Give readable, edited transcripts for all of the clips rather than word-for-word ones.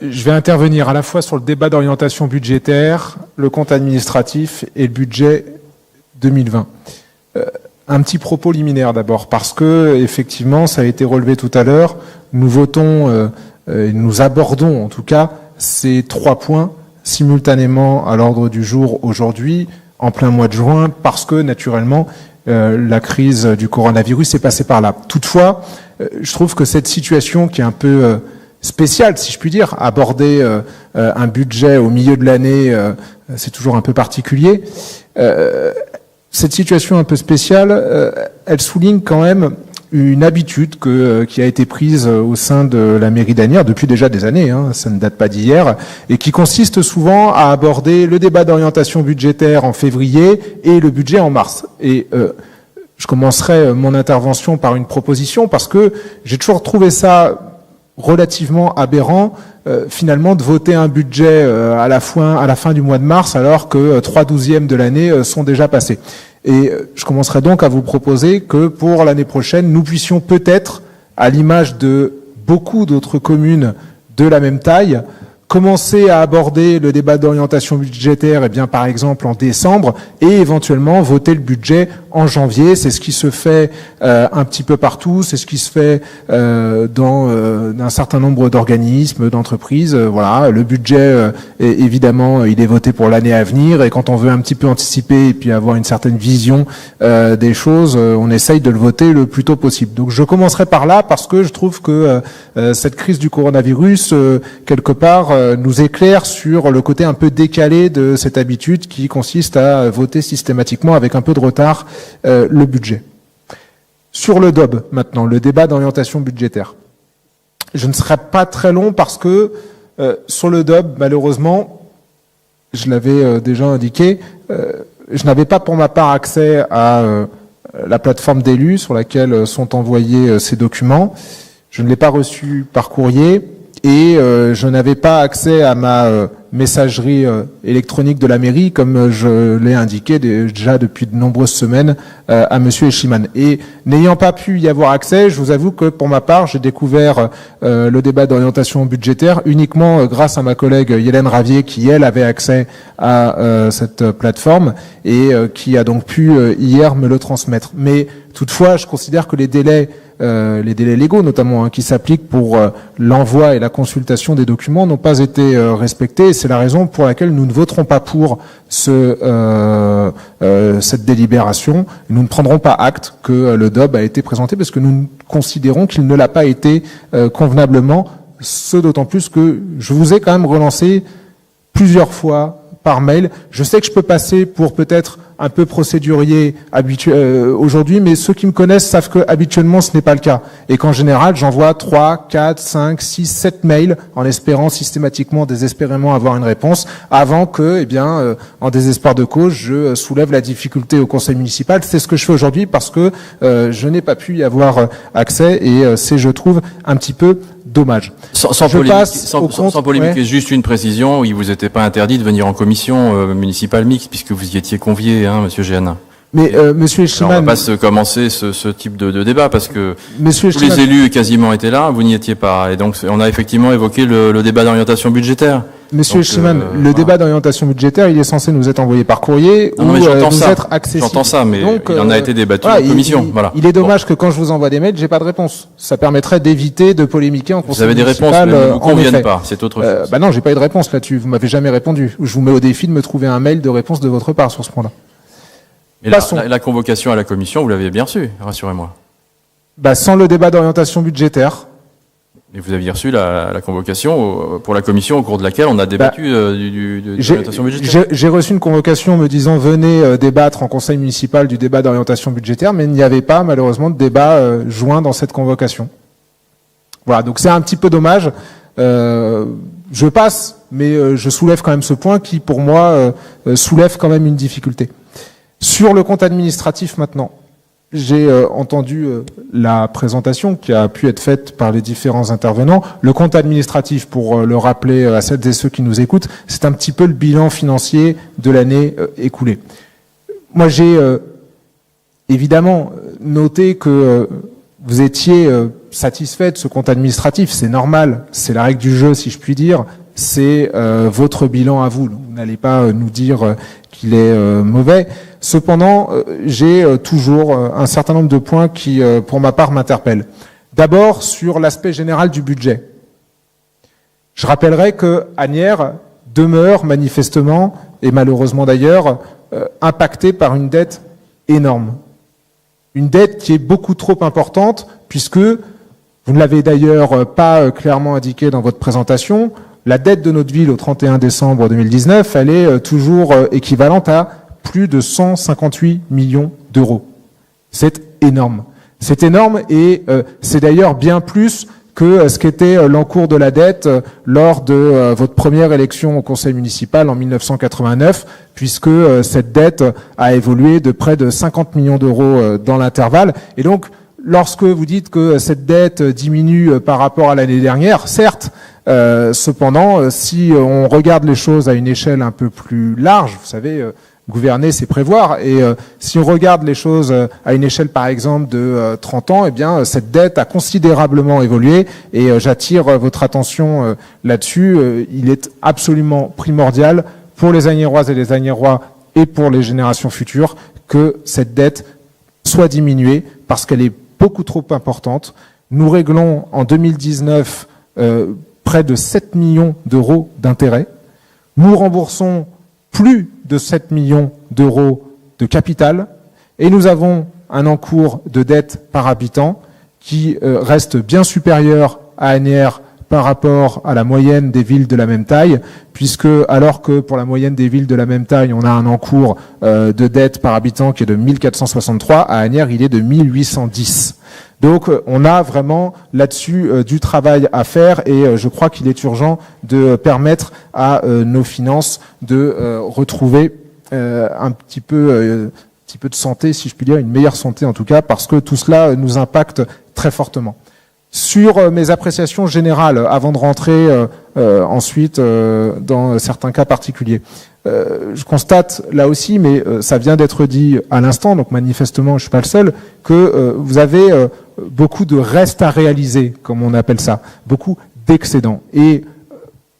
Je vais intervenir à la fois sur le débat d'orientation budgétaire, le compte administratif et le budget 2020. Un petit propos liminaire d'abord, parce que effectivement, ça a été relevé tout à l'heure, nous votons, nous abordons en tout cas ces 3 points simultanément à l'ordre du jour aujourd'hui, en plein mois de juin, parce que naturellement, la crise du coronavirus est passée par là. Toutefois, je trouve que cette situation qui est un peu spéciale, si je puis dire, aborder un budget au milieu de l'année, c'est toujours un peu particulier. Cette situation un peu spéciale, elle souligne quand même une habitude qui a été prise au sein de la mairie d'Asnières depuis déjà des années, ça ne date pas d'hier, et qui consiste souvent à aborder le débat d'orientation budgétaire en février et le budget en mars. Et je commencerai mon intervention par une proposition parce que j'ai toujours trouvé ça relativement aberrant finalement de voter un budget à la fin du mois de mars alors que 3/12 de l'année sont déjà passés. Et je commencerai donc à vous proposer que pour l'année prochaine, nous puissions peut-être, à l'image de beaucoup d'autres communes de la même taille, commencer à aborder le débat d'orientation budgétaire, par exemple en décembre, et éventuellement voter le budget en janvier. C'est ce qui se fait un petit peu partout, c'est ce qui se fait dans un certain nombre d'organismes, d'entreprises. Voilà, le budget, évidemment, il est voté pour l'année à venir, et quand on veut un petit peu anticiper et puis avoir une certaine vision des choses, on essaye de le voter le plus tôt possible. Donc je commencerai par là parce que je trouve que cette crise du coronavirus, quelque part, nous éclaire sur le côté un peu décalé de cette habitude qui consiste à voter systématiquement avec un peu de retard le budget. Sur le DOB, maintenant, le débat d'orientation budgétaire. Je ne serai pas très long parce que sur le DOB, malheureusement, je l'avais déjà indiqué, je n'avais pas pour ma part accès à la plateforme d'élus sur laquelle sont envoyés ces documents. Je ne l'ai pas reçu par courrier. Et je n'avais pas accès à ma messagerie électronique de la mairie, comme je l'ai indiqué déjà depuis de nombreuses semaines à Monsieur Eschiman. Et n'ayant pas pu y avoir accès, je vous avoue que pour ma part, j'ai découvert le débat d'orientation budgétaire uniquement grâce à ma collègue Hélène Ravier, qui elle avait accès à cette plateforme et qui a donc pu hier me le transmettre. Mais toutefois, je considère que les délais légaux notamment qui s'appliquent pour l'envoi et la consultation des documents n'ont pas été respectés. Et c'est la raison pour laquelle nous ne voterons pas pour cette délibération. Nous ne prendrons pas acte que le DOB a été présenté parce que nous considérons qu'il ne l'a pas été convenablement, ce d'autant plus que je vous ai quand même relancé plusieurs fois par mail. Je sais que je peux passer pour peut-être un peu procédurier aujourd'hui, mais ceux qui me connaissent savent que habituellement ce n'est pas le cas. Et qu'en général, j'envoie 3, 4, 5, 6, 7 mails en espérant systématiquement, désespérément avoir une réponse avant que, en désespoir de cause, je soulève la difficulté au conseil municipal. C'est ce que je fais aujourd'hui parce que je n'ai pas pu y avoir accès et c'est, je trouve, un petit peu dommage. Sans polémique, juste une précision, il vous était pas interdit de venir en commission municipale mixte puisque vous y étiez convié, Monsieur Géanin. Mais Monsieur Eschiman, on va pas commencer ce type de débat parce que Monsieur tous les élus quasiment étaient là, vous n'y étiez pas, et donc on a effectivement évoqué le débat d'orientation budgétaire. Monsieur Eschiman, le débat d'orientation budgétaire, il est censé nous être envoyé par courrier ou nous être accessible. J'entends ça, mais donc, il en a été débattu en commission. Il est dommage que quand je vous envoie des mails, j'ai pas de réponse. Ça permettrait d'éviter de polémiquer en conseil municipal. Vous avez des réponses, mais ne vous conviennent pas. C'est autre chose. Non, j'ai pas eu de réponse là-dessus. Vous m'avez jamais répondu. Je vous mets au défi de me trouver un mail de réponse de votre part sur ce point-là. Mais la convocation à la commission, vous l'aviez bien reçue, rassurez-moi. Sans le débat d'orientation budgétaire. Et vous aviez reçu la convocation pour la commission au cours de laquelle on a débattu de l'orientation budgétaire. J'ai reçu une convocation me disant venez débattre en conseil municipal du débat d'orientation budgétaire, mais il n'y avait pas malheureusement de débat joint dans cette convocation. Voilà, donc c'est un petit peu dommage. Je passe, mais je soulève quand même ce point qui pour moi soulève quand même une difficulté. Sur le compte administratif maintenant. J'ai entendu la présentation qui a pu être faite par les différents intervenants. Le compte administratif, pour le rappeler à celles et ceux qui nous écoutent, c'est un petit peu le bilan financier de l'année écoulée. Moi, j'ai évidemment noté que vous étiez satisfait de ce compte administratif, c'est normal, c'est la règle du jeu si je puis dire, c'est votre bilan à vous. Vous n'allez pas nous dire qu'il est mauvais. Cependant, j'ai toujours un certain nombre de points qui, pour ma part, m'interpellent. D'abord, sur l'aspect général du budget. Je rappellerai que Asnières demeure manifestement, et malheureusement d'ailleurs, impacté par une dette énorme. Une dette qui est beaucoup trop importante, puisque, vous ne l'avez d'ailleurs pas clairement indiqué dans votre présentation, la dette de notre ville au 31 décembre 2019, elle est toujours équivalente à plus de 158 millions d'euros. C'est énorme. C'est énorme et c'est d'ailleurs bien plus que ce qu'était l'encours de la dette lors de votre première élection au conseil municipal en 1989, puisque cette dette a évolué de près de 50 millions d'euros dans l'intervalle. Et donc, lorsque vous dites que cette dette diminue par rapport à l'année dernière, certes, cependant, si on regarde les choses à une échelle un peu plus large, vous savez, gouverner, c'est prévoir. Et si on regarde les choses à une échelle, par exemple, de 30 ans, eh bien, cette dette a considérablement évolué. Et j'attire votre attention là-dessus. Il est absolument primordial pour les Asniéroises et les Asniérois et pour les générations futures que cette dette soit diminuée parce qu'elle est beaucoup trop importante. Nous réglons en 2019 près de 7 millions d'euros d'intérêts. Nous remboursons plus de 7 millions d'euros de capital et nous avons un encours de dette par habitant qui reste bien supérieur à Asnières par rapport à la moyenne des villes de la même taille, puisque alors que pour la moyenne des villes de la même taille, on a un encours de dette par habitant qui est de 1463, à Asnières, il est de 1810. Donc on a vraiment là-dessus du travail à faire et je crois qu'il est urgent de permettre à nos finances de retrouver un petit peu de santé, si je puis dire, une meilleure santé en tout cas, parce que tout cela nous impacte très fortement. Sur mes appréciations générales, avant de rentrer ensuite dans certains cas particuliers, je constate là aussi, mais ça vient d'être dit à l'instant, donc manifestement je suis pas le seul, que vous avez beaucoup de restes à réaliser, comme on appelle ça, beaucoup d'excédents. Et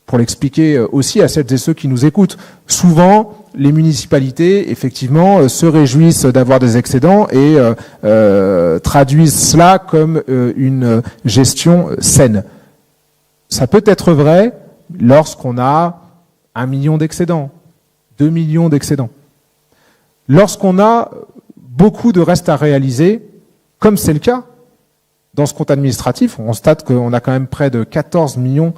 pour l'expliquer aussi à celles et ceux qui nous écoutent, souvent les municipalités, effectivement, se réjouissent d'avoir des excédents et traduisent cela comme une gestion saine. Ça peut être vrai lorsqu'on a 1 million d'excédents, 2 millions d'excédents. Lorsqu'on a beaucoup de restes à réaliser, comme c'est le cas dans ce compte administratif, on constate qu'on a quand même près de 14 millions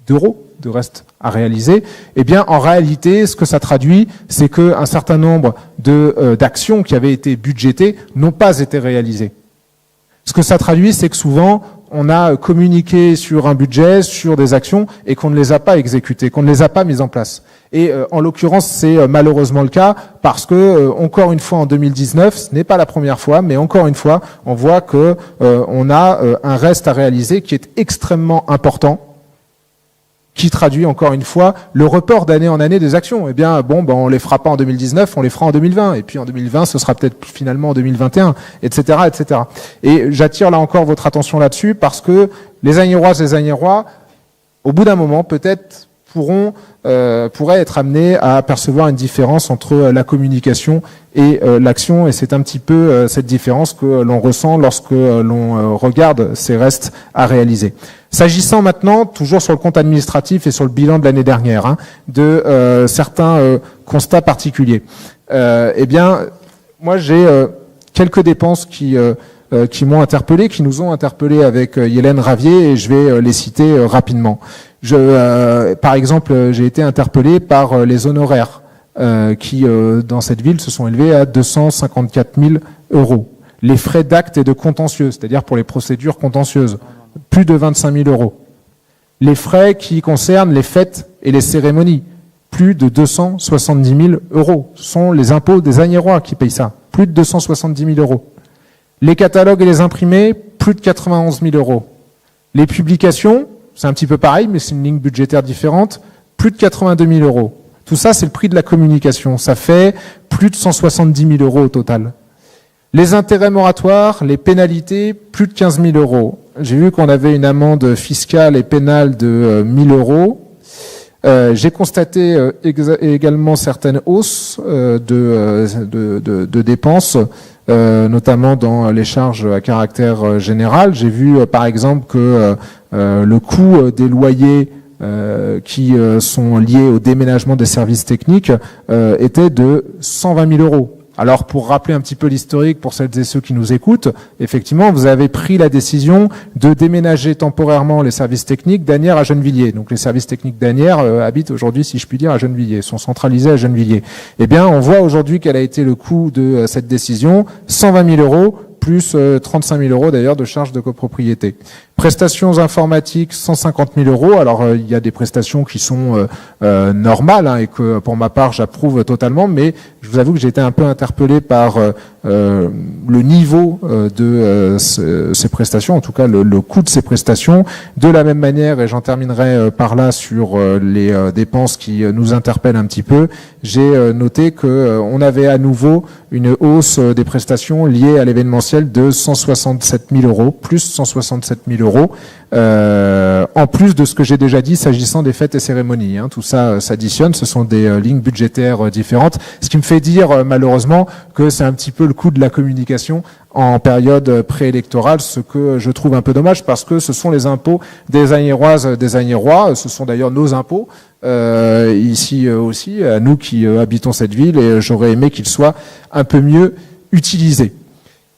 d'euros de restes à réaliser, eh bien, en réalité, ce que ça traduit, c'est qu'un certain nombre d'actions qui avaient été budgétées n'ont pas été réalisées. Ce que ça traduit, c'est que souvent, on a communiqué sur un budget, sur des actions, et qu'on ne les a pas exécutées, qu'on ne les a pas mises en place. Et en l'occurrence, c'est malheureusement le cas, parce que, encore une fois, en 2019, ce n'est pas la première fois, mais encore une fois, on voit que on a un reste à réaliser qui est extrêmement important, qui traduit encore une fois le report d'année en année des actions. Eh bien, on les fera pas en 2019, on les fera en 2020. Et puis en 2020, ce sera peut-être finalement en 2021, etc., etc. Et j'attire là encore votre attention là-dessus parce que les Asniéroises et les Asniérois, au bout d'un moment, peut-être pourraient être amenés à percevoir une différence entre la communication et l'action. Et c'est un petit peu cette différence que l'on ressent lorsque l'on regarde ces restes à réaliser. S'agissant maintenant, toujours sur le compte administratif et sur le bilan de l'année dernière, de certains constats particuliers. Eh bien, moi j'ai quelques dépenses qui m'ont interpellé, qui nous ont interpellé avec Hélène Ravier, et je vais les citer rapidement. Par exemple, j'ai été interpellé par les honoraires qui, dans cette ville, se sont élevés à 254 000 euros. Les frais d'acte et de contentieux, c'est-à-dire pour les procédures contentieuses, plus de 25 000 euros. Les frais qui concernent les fêtes et les cérémonies, plus de 270 000 euros. Ce sont les impôts des Asniérois qui payent ça, plus de 270 000 euros. Les catalogues et les imprimés, plus de 91 000 euros. Les publications, c'est un petit peu pareil, mais c'est une ligne budgétaire différente, plus de 82 000 euros. Tout ça, c'est le prix de la communication. Ça fait plus de 170 000 euros au total. Les intérêts moratoires, les pénalités, plus de 15 000 euros. j'ai vu qu'on avait une amende fiscale et pénale de 1 000 €. J'ai constaté également certaines hausses de dépenses, notamment dans les charges à caractère général. J'ai vu par exemple que le coût des loyers qui sont liés au déménagement des services techniques était de 120 000 €. Alors, pour rappeler un petit peu l'historique pour celles et ceux qui nous écoutent, effectivement, vous avez pris la décision de déménager temporairement les services techniques d'Asnières à Gennevilliers. Donc, les services techniques d'Asnières habitent aujourd'hui, si je puis dire, à Gennevilliers, sont centralisés à Gennevilliers. Eh bien, on voit aujourd'hui quel a été le coût de cette décision, 120 000 € plus 35 000 € d'ailleurs de charges de copropriété. Prestations informatiques, 150 000 €. Alors, il y a des prestations qui sont normales et que, pour ma part, j'approuve totalement, mais je vous avoue que j'ai été un peu interpellé par le niveau de ces prestations, en tout cas le coût de ces prestations. De la même manière, et j'en terminerai par là sur les dépenses qui nous interpellent un petit peu, j'ai noté que on avait à nouveau une hausse des prestations liées à l'événementiel de 167 000 €, plus 167 000 €, en plus de ce que j'ai déjà dit s'agissant des fêtes et cérémonies. Tout ça s'additionne, ce sont des lignes budgétaires différentes, ce qui me fait dire malheureusement que c'est un petit peu le coût de la communication en période préélectorale, ce que je trouve un peu dommage parce que ce sont les impôts des Asniéroises, des Asniérois, ce sont d'ailleurs nos impôts, ici aussi, à nous qui habitons cette ville, et j'aurais aimé qu'ils soient un peu mieux utilisés.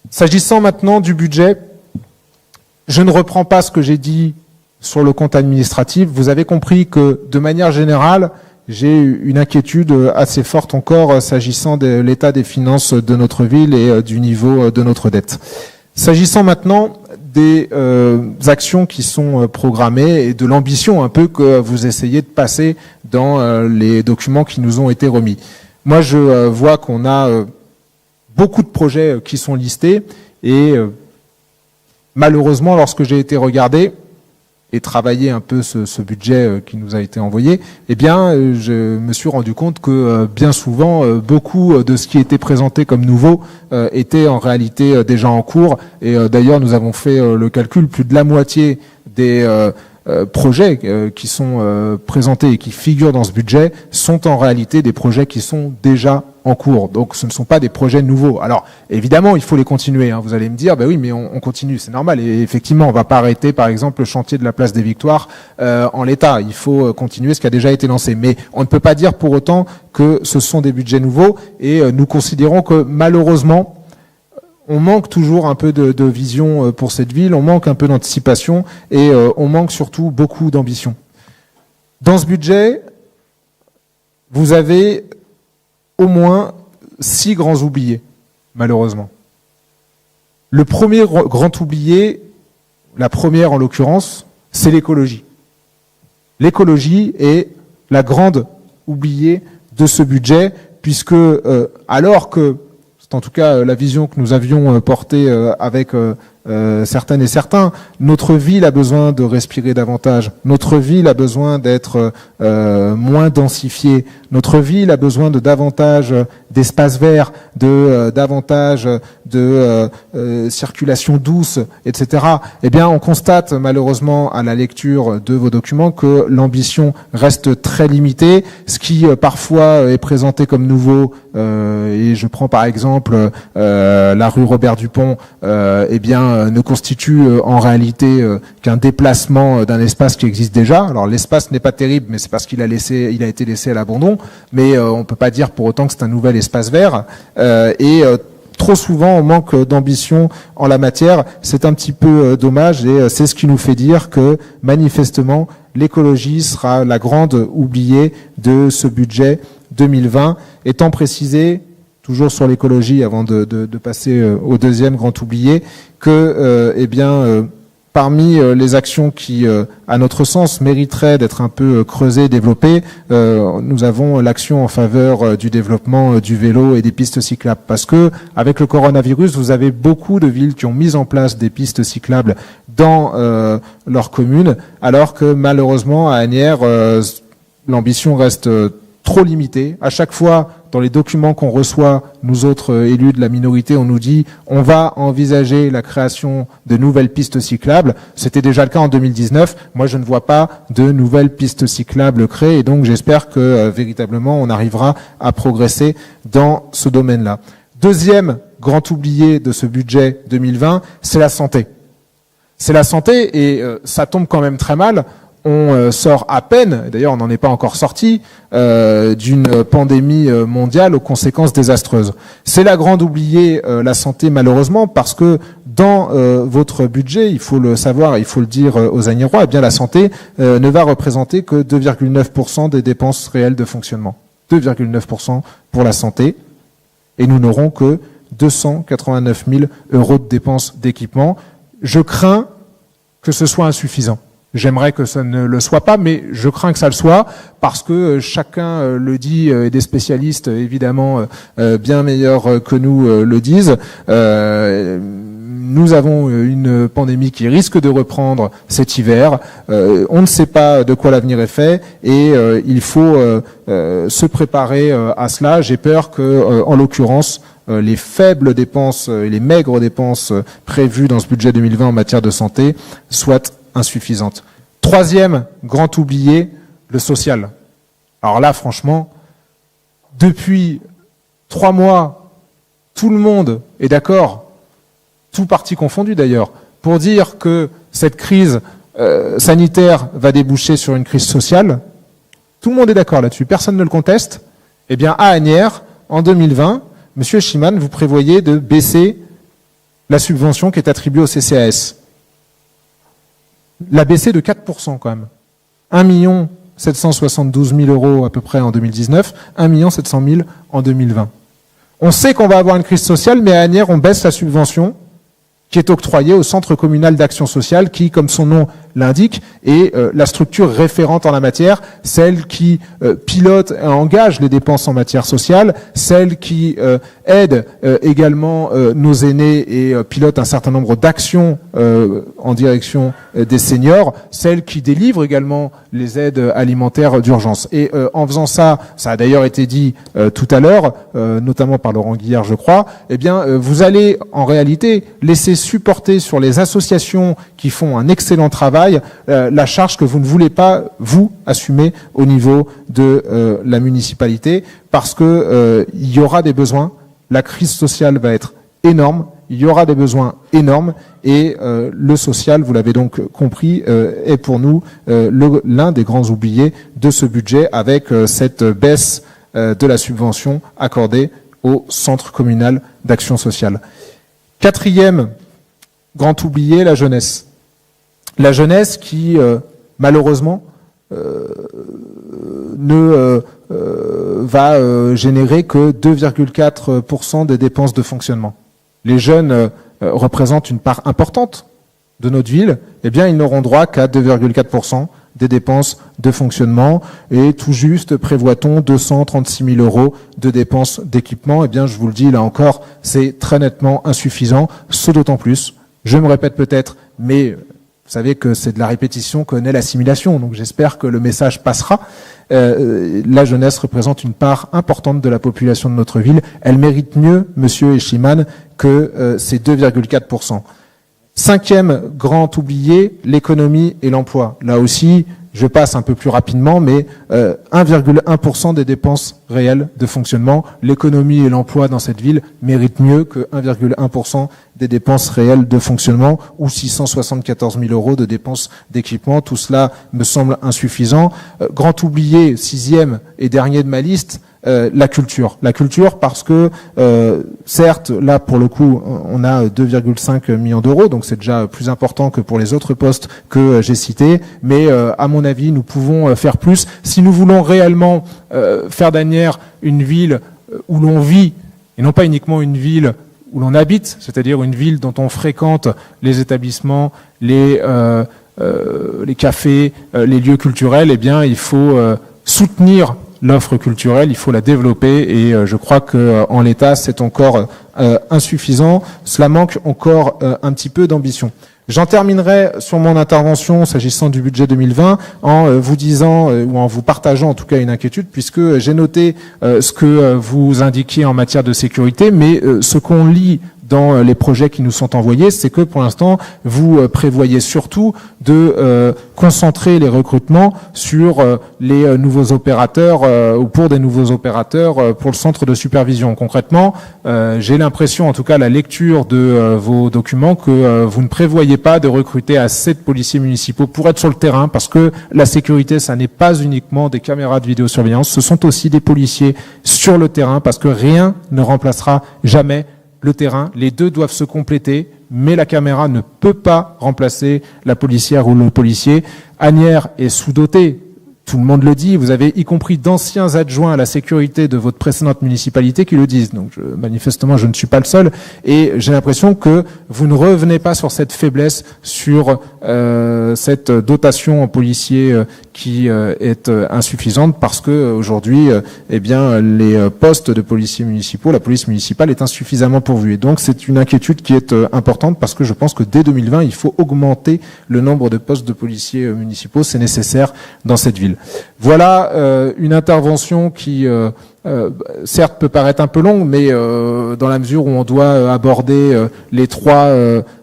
S'agissant maintenant du budget, je ne reprends pas ce que j'ai dit sur le compte administratif. Vous avez compris que, de manière générale, j'ai une inquiétude assez forte encore s'agissant de l'état des finances de notre ville et du niveau de notre dette. S'agissant maintenant des actions qui sont programmées et de l'ambition un peu que vous essayez de passer dans les documents qui nous ont été remis. Moi, je vois qu'on a beaucoup de projets qui sont listés et malheureusement, lorsque j'ai été regarder et travailler un peu ce budget qui nous a été envoyé, eh bien, je me suis rendu compte que bien souvent, beaucoup de ce qui était présenté comme nouveau était en réalité déjà en cours. Et d'ailleurs, nous avons fait le calcul, plus de la moitié des projets qui sont présentés et qui figurent dans ce budget sont en réalité des projets qui sont déjà en cours. Donc ce ne sont pas des projets nouveaux. Alors évidemment, il faut les continuer. Vous allez me dire, oui, mais on continue, c'est normal. Et effectivement, on va pas arrêter, par exemple, le chantier de la place des Victoires en l'état. Il faut continuer ce qui a déjà été lancé. Mais on ne peut pas dire pour autant que ce sont des budgets nouveaux. Et nous considérons que malheureusement, on manque toujours un peu de vision pour cette ville, on manque un peu d'anticipation et on manque surtout beaucoup d'ambition. Dans ce budget, vous avez au moins 6 grands oubliés, malheureusement. Le premier grand oublié, la première en l'occurrence, c'est l'écologie. L'écologie est la grande oubliée de ce budget, puisque alors que c'est en tout cas la vision que nous avions portée avec certaines et certains. Notre ville a besoin de respirer davantage. Notre ville a besoin d'être moins densifiée. Notre ville a besoin de davantage d'espaces verts, de davantage de circulation douce, etc. Eh bien, on constate malheureusement à la lecture de vos documents que l'ambition reste très limitée. Ce qui parfois est présenté comme nouveau, et je prends par exemple la rue Robert Dupont, eh bien ne constitue en réalité qu'un déplacement d'un espace qui existe déjà. Alors l'espace n'est pas terrible, mais c'est parce qu'il a été laissé à l'abandon. Mais on peut pas dire pour autant que c'est un nouvel espace vert. Trop souvent, on manque d'ambition en la matière. C'est un petit peu dommage et c'est ce qui nous fait dire que manifestement l'écologie sera la grande oubliée de ce budget 2020. Étant précisé, toujours sur l'écologie, avant de passer au deuxième grand oublié, que parmi les actions qui, à notre sens, mériteraient d'être un peu creusées, développées, nous avons l'action en faveur du développement du vélo et des pistes cyclables. Parce que, avec le coronavirus, vous avez beaucoup de villes qui ont mis en place des pistes cyclables dans leur commune, alors que malheureusement, à Asnières, l'ambition reste trop limitée. À chaque fois dans les documents qu'on reçoit, nous autres élus de la minorité, on nous dit on va envisager la création de nouvelles pistes cyclables. C'était déjà le cas en 2019. Moi, je ne vois pas de nouvelles pistes cyclables créées et donc j'espère que véritablement on arrivera à progresser dans ce domaine-là. Deuxième grand oublié de ce budget 2020, c'est la santé. C'est la santé et ça tombe quand même très mal. On sort à peine, d'ailleurs on n'en est pas encore sorti, d'une pandémie mondiale aux conséquences désastreuses. C'est la grande oubliée, la santé malheureusement, parce que dans votre budget, il faut le savoir, il faut le dire aux Agnérois, eh bien la santé ne va représenter que 2,9% des dépenses réelles de fonctionnement. 2,9% pour la santé, et nous n'aurons que 289 000 € de dépenses d'équipement. Je crains que ce soit insuffisant. J'aimerais que ça ne le soit pas, mais je crains que ça le soit, parce que chacun le dit, et des spécialistes évidemment bien meilleurs que nous le disent. Nous avons une pandémie qui risque de reprendre cet hiver. On ne sait pas de quoi l'avenir est fait et il faut se préparer à cela. J'ai peur que, en l'occurrence, les faibles dépenses et les maigres dépenses prévues dans ce budget 2020 en matière de santé soient insuffisantes. Troisième grand oublié, le social. Alors là, franchement, depuis 3 mois, tout le monde est d'accord, tout parti confondu d'ailleurs, pour dire que cette crise sanitaire va déboucher sur une crise sociale. Tout le monde est d'accord là-dessus, personne ne le conteste. Eh bien, à Asnières, en 2020, Monsieur Chiman, vous prévoyez de baisser la subvention qui est attribuée au CCAS. La baisser de 4% quand même. 1 772 000 € à peu près en 2019, 1 700 000 en 2020. On sait qu'on va avoir une crise sociale, mais à Asnières, on baisse la subvention qui est octroyée au Centre communal d'action sociale, qui, comme son nom l'indique, est la structure référente en la matière, celle qui pilote et engage les dépenses en matière sociale, celle qui aide également nos aînés et pilote un certain nombre d'actions en direction des seniors, celle qui délivre également les aides alimentaires d'urgence. Et en faisant ça, ça a d'ailleurs été dit tout à l'heure, notamment par Laurent Guillard, je crois, eh bien, vous allez en réalité laisser supporter sur les associations qui font un excellent travail la charge que vous ne voulez pas, vous, assumer au niveau de la municipalité, parce que il y aura des besoins, la crise sociale va être énorme, il y aura des besoins énormes, et le social, vous l'avez donc compris, est pour nous l'un des grands oubliés de ce budget, avec cette baisse de la subvention accordée au Centre communal d'action sociale. Quatrième grand oublié, la jeunesse. La jeunesse qui, malheureusement, ne va générer que 2,4% des dépenses de fonctionnement. Les jeunes représentent une part importante de notre ville, eh bien, ils n'auront droit qu'à 2,4% des dépenses de fonctionnement, et tout juste prévoit-on 236 000 € de dépenses d'équipement. Eh bien, je vous le dis, là encore, c'est très nettement insuffisant, ce d'autant plus, je me répète peut-être, mais vous savez que c'est de la répétition que naît l'assimilation, donc j'espère que le message passera. La jeunesse représente une part importante de la population de notre ville. Elle mérite mieux, monsieur Eschiman, que ces 2,4%. Cinquième grand oublié, l'économie et l'emploi. Là aussi, je passe un peu plus rapidement, mais 1,1% des dépenses réelles de fonctionnement. L'économie et l'emploi dans cette ville méritent mieux que 1,1% des dépenses réelles de fonctionnement ou 674 000 € de dépenses d'équipement. Tout cela me semble insuffisant. Grand oublié, sixième et dernier de ma liste, la culture. La culture parce que, certes, là pour le coup, on a 2,5 millions d'euros, donc c'est déjà plus important que pour les autres postes que j'ai cités, mais à mon avis, nous pouvons faire plus. Si nous voulons réellement faire d'Asnières une ville où l'on vit, et non pas uniquement une ville où l'on habite, c'est-à-dire une ville dont on fréquente les établissements, les cafés, les lieux culturels, eh bien, il faut soutenir l'offre culturelle, il faut la développer et je crois que en l'état c'est encore insuffisant. Cela manque encore un petit peu d'ambition. J'en terminerai sur mon intervention s'agissant du budget 2020 en vous disant ou en vous partageant en tout cas une inquiétude, puisque j'ai noté ce que vous indiquiez en matière de sécurité, mais ce qu'on lit dans les projets qui nous sont envoyés, c'est que pour l'instant, vous prévoyez surtout de concentrer les recrutements sur les nouveaux opérateurs ou pour des nouveaux opérateurs pour le centre de supervision. Concrètement, j'ai l'impression, en tout cas à la lecture de vos documents, que vous ne prévoyez pas de recruter assez de policiers municipaux pour être sur le terrain, parce que la sécurité, ça n'est pas uniquement des caméras de vidéosurveillance, ce sont aussi des policiers sur le terrain, parce que rien ne remplacera jamais le terrain. Les deux doivent se compléter, mais la caméra ne peut pas remplacer la policière ou le policier. Asnières est sous-dotée. Tout le monde le dit, vous avez y compris d'anciens adjoints à la sécurité de votre précédente municipalité qui le disent. Donc manifestement, je ne suis pas le seul. Et j'ai l'impression que vous ne revenez pas sur cette faiblesse, sur cette dotation en policiers qui est insuffisante, parce que aujourd'hui, eh bien, les postes de policiers municipaux, la police municipale est insuffisamment pourvue. Et donc c'est une inquiétude qui est importante, parce que je pense que dès 2020, il faut augmenter le nombre de postes de policiers municipaux. C'est nécessaire dans cette ville. Voilà une intervention qui, certes, peut paraître un peu longue, mais dans la mesure où on doit aborder les trois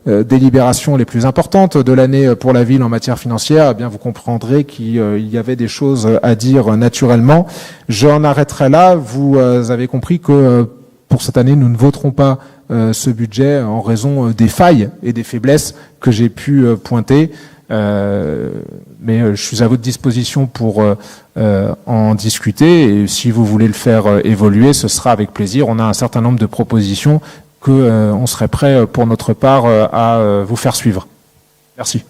délibérations les plus importantes de l'année pour la ville en matière financière, eh bien vous comprendrez qu'il y avait des choses à dire naturellement. J'en arrêterai là. Vous avez compris que pour cette année, nous ne voterons pas ce budget en raison des failles et des faiblesses que j'ai pu pointer. Mais je suis à votre disposition pour en discuter, et si vous voulez le faire évoluer, ce sera avec plaisir. On a un certain nombre de propositions que on serait prêt pour notre part à vous faire suivre. Merci.